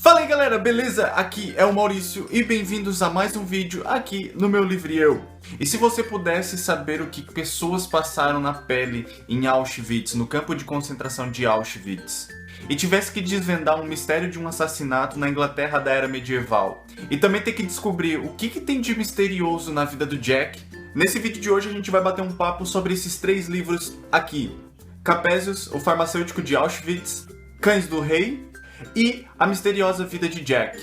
Fala aí galera, beleza? Aqui é o Maurício e bem-vindos a mais um vídeo aqui no meu Livre-Eu. E se você pudesse saber o que pessoas passaram na pele em Auschwitz, no campo de concentração de Auschwitz, e tivesse que desvendar um mistério de um assassinato na Inglaterra da era medieval, e também ter que descobrir o que tem de misterioso na vida do Jack, nesse vídeo de hoje a gente vai bater um papo sobre esses 3 livros aqui: Capézios, o farmacêutico de Auschwitz, Cães do Rei e A Misteriosa Vida de Jack.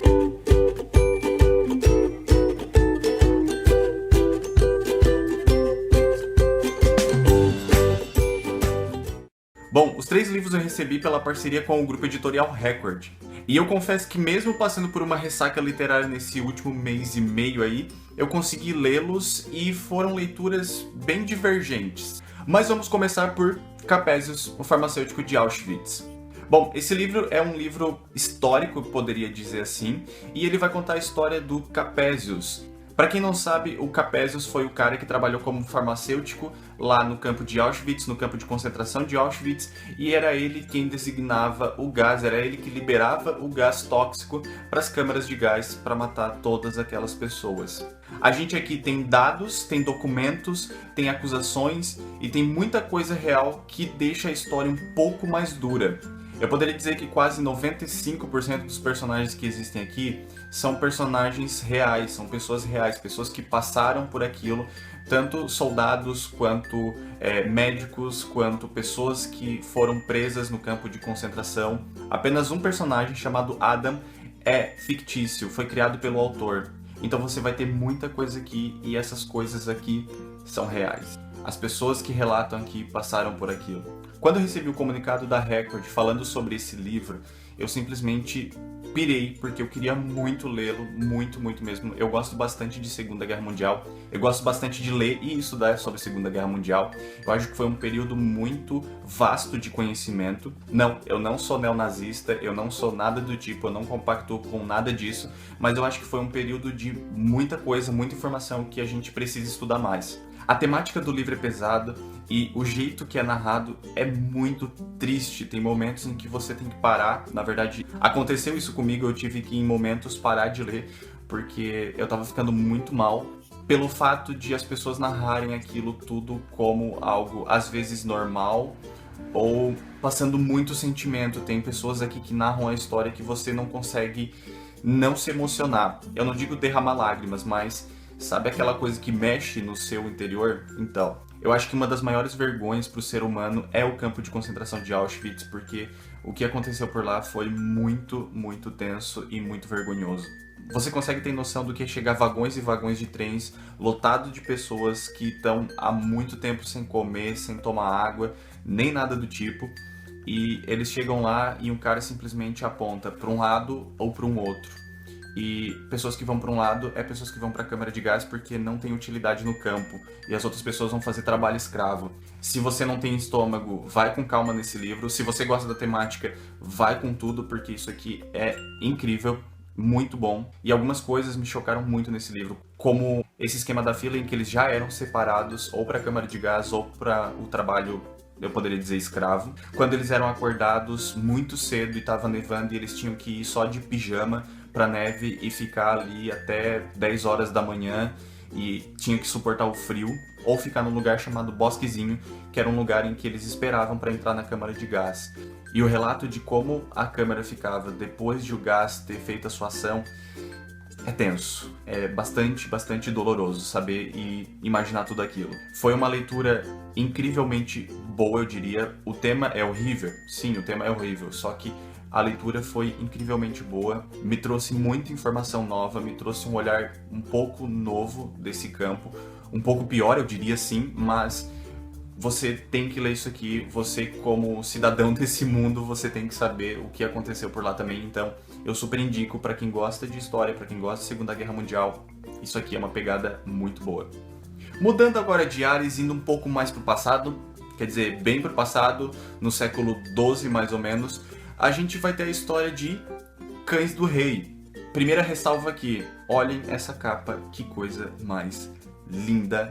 Bom, os 3 livros eu recebi pela parceria com o grupo editorial Record. E eu confesso que mesmo passando por uma ressaca literária nesse último mês e meio aí, eu consegui lê-los e foram leituras bem divergentes. Mas vamos começar por Capézios, o farmacêutico de Auschwitz. Bom, esse livro é um livro histórico, poderia dizer assim, e ele vai contar a história do Capézios. Para quem não sabe, o Capézios foi o cara que trabalhou como farmacêutico lá no campo de Auschwitz, no campo de concentração de Auschwitz, e era ele quem designava o gás, era ele que liberava o gás tóxico para as câmaras de gás para matar todas aquelas pessoas. A gente aqui tem dados, tem documentos, tem acusações e tem muita coisa real que deixa a história um pouco mais dura. Eu poderia dizer que quase 95% dos personagens que existem aqui são personagens reais, são pessoas reais, pessoas que passaram por aquilo, tanto soldados quanto médicos, quanto pessoas que foram presas no campo de concentração. Apenas um personagem chamado Adam é fictício, foi criado pelo autor. Então você vai ter muita coisa aqui e essas coisas aqui são reais. As pessoas que relatam aqui passaram por aquilo. Quando eu recebi o comunicado da Record falando sobre esse livro, eu simplesmente pirei, porque eu queria muito lê-lo, muito mesmo. Eu gosto bastante de Segunda Guerra Mundial, eu gosto bastante de ler e estudar sobre a Segunda Guerra Mundial. Eu acho que foi um período muito vasto de conhecimento. Não, eu não sou neonazista, eu não sou nada do tipo, eu não compacto com nada disso, mas eu acho que foi um período de muita coisa, muita informação que a gente precisa estudar mais. A temática do livro é pesada e o jeito que é narrado é muito triste. Tem momentos em que você tem que parar. Na verdade, aconteceu isso comigo, eu tive que em momentos parar de ler porque eu tava ficando muito mal pelo fato de as pessoas narrarem aquilo tudo como algo às vezes normal ou passando muito sentimento. Tem pessoas aqui que narram a história que você não consegue não se emocionar. Eu não digo derramar lágrimas, mas sabe aquela coisa que mexe no seu interior? Então, eu acho que uma das maiores vergonhas para o ser humano é o campo de concentração de Auschwitz, porque o que aconteceu por lá foi muito tenso e muito vergonhoso. Você consegue ter noção do que é chegar vagões e vagões de trens lotado de pessoas que estão há muito tempo sem comer, sem tomar água, nem nada do tipo, e eles chegam lá e um cara simplesmente aponta para um lado ou para um outro. E pessoas que vão para um lado é pessoas que vão para a câmara de gás porque não tem utilidade no campo e as outras pessoas vão fazer trabalho escravo. Se você não tem estômago, vai com calma nesse livro. Se você gosta da temática, vai com tudo, porque isso aqui é incrível, muito bom. E algumas coisas me chocaram muito nesse livro, como esse esquema da fila em que eles já eram separados ou para a câmara de gás ou para o trabalho, eu poderia dizer escravo, quando eles eram acordados muito cedo e estava nevando e eles tinham que ir só de pijama pra neve e ficar ali até 10 horas da manhã e tinha que suportar o frio, ou ficar num lugar chamado Bosquezinho, que era um lugar em que eles esperavam para entrar na câmara de gás. E o relato de como a câmara ficava depois de o gás ter feito a sua ação é tenso, é bastante doloroso saber e imaginar tudo aquilo. Foi uma leitura incrivelmente boa, eu diria. O tema é horrível, sim, o tema é horrível, só que a leitura foi incrivelmente boa, me trouxe muita informação nova, me trouxe um olhar um pouco novo desse campo, um pouco pior, eu diria sim, mas você tem que ler isso aqui, você como cidadão desse mundo, você tem que saber o que aconteceu por lá também, então eu super indico para quem gosta de história, para quem gosta de Segunda Guerra Mundial, isso aqui é uma pegada muito boa. Mudando agora de áreas, indo um pouco mais pro passado, quer dizer, bem pro passado, no século XII mais ou menos, a gente vai ter a história de Cães do Rei. Primeira ressalva aqui, olhem essa capa, que coisa mais linda.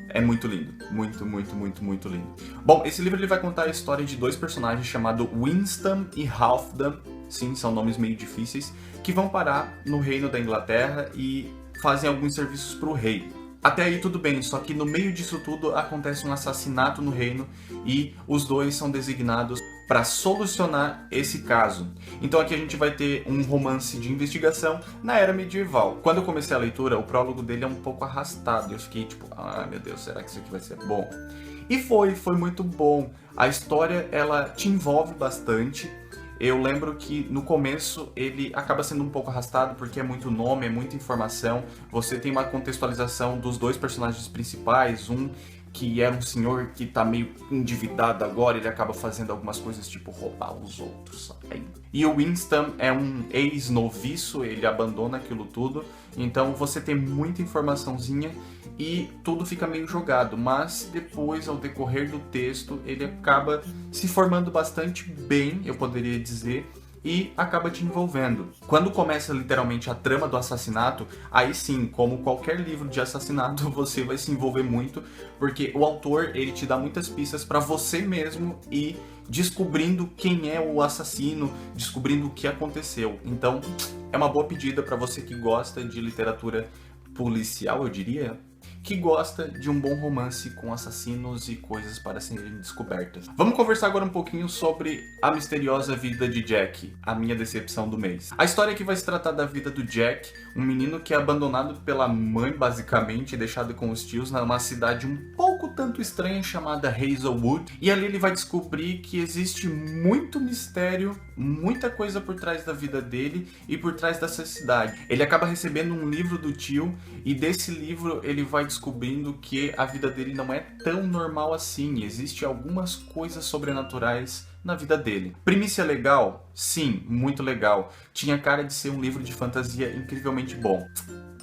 É muito lindo, muito lindo. Bom, esse livro ele vai contar a história de 2 personagens chamados Winston e Halfdan. sim, são nomes meio difíceis, que vão parar no reino da Inglaterra e fazem alguns serviços para o rei. Até aí tudo bem, só que no meio disso tudo acontece um assassinato no reino e os dois são designados para solucionar esse caso. Então aqui a gente vai ter um romance de investigação na era medieval. Quando eu comecei a leitura, o prólogo dele é um pouco arrastado. Eu fiquei tipo, ah, meu Deus, será que isso aqui vai ser bom? E foi muito bom. A história, ela te envolve bastante. Eu lembro que no começo ele acaba sendo um pouco arrastado porque é muito nome, é muita informação. Você tem uma contextualização dos dois personagens principais, um que era um senhor que tá meio endividado agora, ele acaba fazendo algumas coisas tipo roubar os outros, sabe? E o Winston é um ex-noviço, ele abandona aquilo tudo, então você tem muita informaçãozinha e tudo fica meio jogado, mas depois, ao decorrer do texto, ele acaba se formando bastante bem, eu poderia dizer, e acaba te envolvendo. Quando começa literalmente a trama do assassinato, aí sim, como qualquer livro de assassinato, você vai se envolver muito, porque o autor, ele te dá muitas pistas para você mesmo ir descobrindo quem é o assassino, descobrindo o que aconteceu. Então, é uma boa pedida para você que gosta de literatura policial, eu diria, que gosta de um bom romance com assassinos e coisas para serem descobertas. Vamos conversar agora um pouquinho sobre a misteriosa vida de Jack, a minha decepção do mês. A história aqui vai se tratar da vida do Jack, um menino que é abandonado pela mãe, basicamente, e deixado com os tios numa cidade um pouco tanto estranha chamada Hazelwood. E ali ele vai descobrir que existe muito mistério, muita coisa por trás da vida dele e por trás dessa cidade. Ele acaba recebendo um livro do tio e desse livro ele vai descobrindo que a vida dele não é tão normal assim. Existem algumas coisas sobrenaturais na vida dele. Primícia legal? Sim, muito legal. Tinha cara de ser um livro de fantasia incrivelmente bom,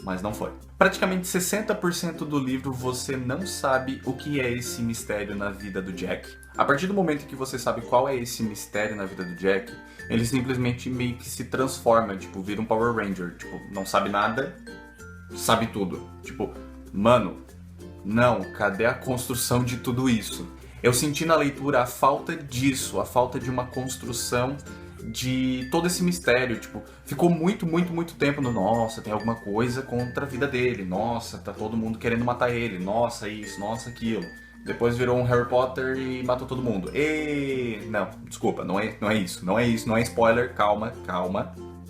mas não foi. Praticamente 60% do livro você não sabe o que é esse mistério na vida do Jack. A partir do momento que você sabe qual é esse mistério na vida do Jack, ele simplesmente meio que se transforma, tipo, vira um Power Ranger. Tipo, não sabe nada, sabe tudo. Tipo, mano, não, cadê a construção de tudo isso? Eu senti na leitura a falta disso, a falta de uma construção de todo esse mistério. Tipo, ficou muito tempo no nossa, tem alguma coisa contra a vida dele, nossa, tá todo mundo querendo matar ele, nossa isso, nossa aquilo. Depois virou um Harry Potter e matou todo mundo. Não, desculpa, não é isso, não é spoiler, calma.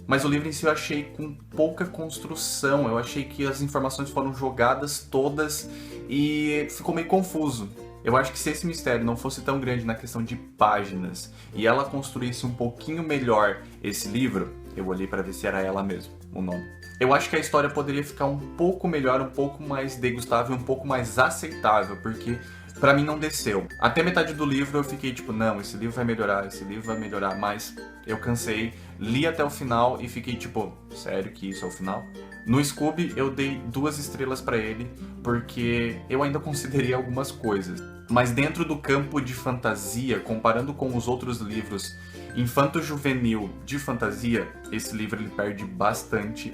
Mas o livro em si eu achei com pouca construção, eu achei que as informações foram jogadas todas e ficou meio confuso. Eu acho que se esse mistério não fosse tão grande na questão de páginas e ela construísse um pouquinho melhor esse livro, eu olhei para ver se era ela mesmo, o nome. Eu acho que a história poderia ficar um pouco melhor, um pouco mais degustável, um pouco mais aceitável, porque pra mim não desceu. Até metade do livro eu fiquei tipo, não, esse livro vai melhorar, mas eu cansei, li até o final e fiquei tipo, sério que isso é o final? No Scooby eu dei 2 estrelas pra ele, porque eu ainda considerei algumas coisas. Mas dentro do campo de fantasia, comparando com os outros livros infanto-juvenil de fantasia, esse livro ele perde bastante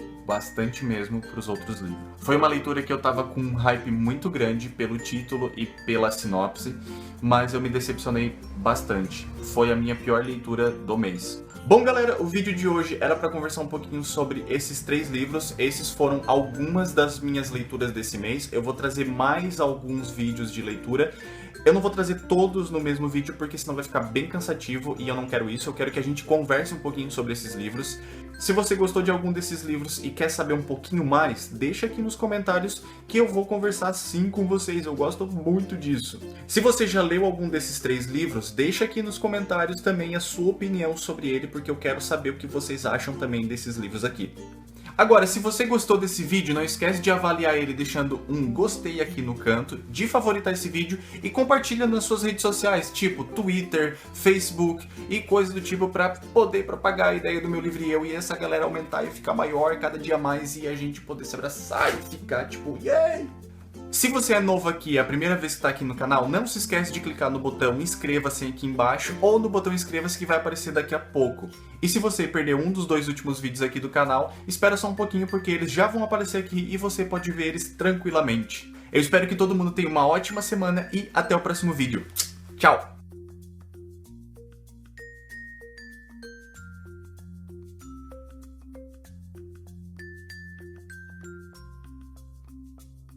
mesmo para os outros livros. Foi uma leitura que eu tava com um hype muito grande pelo título e pela sinopse, mas eu me decepcionei bastante. Foi a minha pior leitura do mês. Bom, galera, o vídeo de hoje era para conversar um pouquinho sobre esses 3 livros. Esses foram algumas das minhas leituras desse mês. Eu vou trazer mais alguns vídeos de leitura. Eu não vou trazer todos no mesmo vídeo, porque senão vai ficar bem cansativo e eu não quero isso. Eu quero que a gente converse um pouquinho sobre esses livros. Se você gostou de algum desses livros e quer saber um pouquinho mais, deixa aqui nos comentários que eu vou conversar sim com vocês. Eu gosto muito disso. Se você já leu algum desses 3 livros, deixa aqui nos comentários também a sua opinião sobre ele, porque eu quero saber o que vocês acham também desses livros aqui. Agora, se você gostou desse vídeo, não esquece de avaliar ele deixando um gostei aqui no canto, de favoritar esse vídeo e compartilha nas suas redes sociais, tipo Twitter, Facebook e coisas do tipo, para poder propagar a ideia do meu livro e essa galera aumentar e ficar maior cada dia mais e a gente poder se abraçar e ficar tipo, yay! Se você é novo aqui, é a primeira vez que está aqui no canal, não se esquece de clicar no botão inscreva-se aqui embaixo ou no botão inscreva-se que vai aparecer daqui a pouco. E se você perdeu um dos 2 últimos vídeos aqui do canal, espera só um pouquinho porque eles já vão aparecer aqui e você pode ver eles tranquilamente. Eu espero que todo mundo tenha uma ótima semana e até o próximo vídeo. Tchau!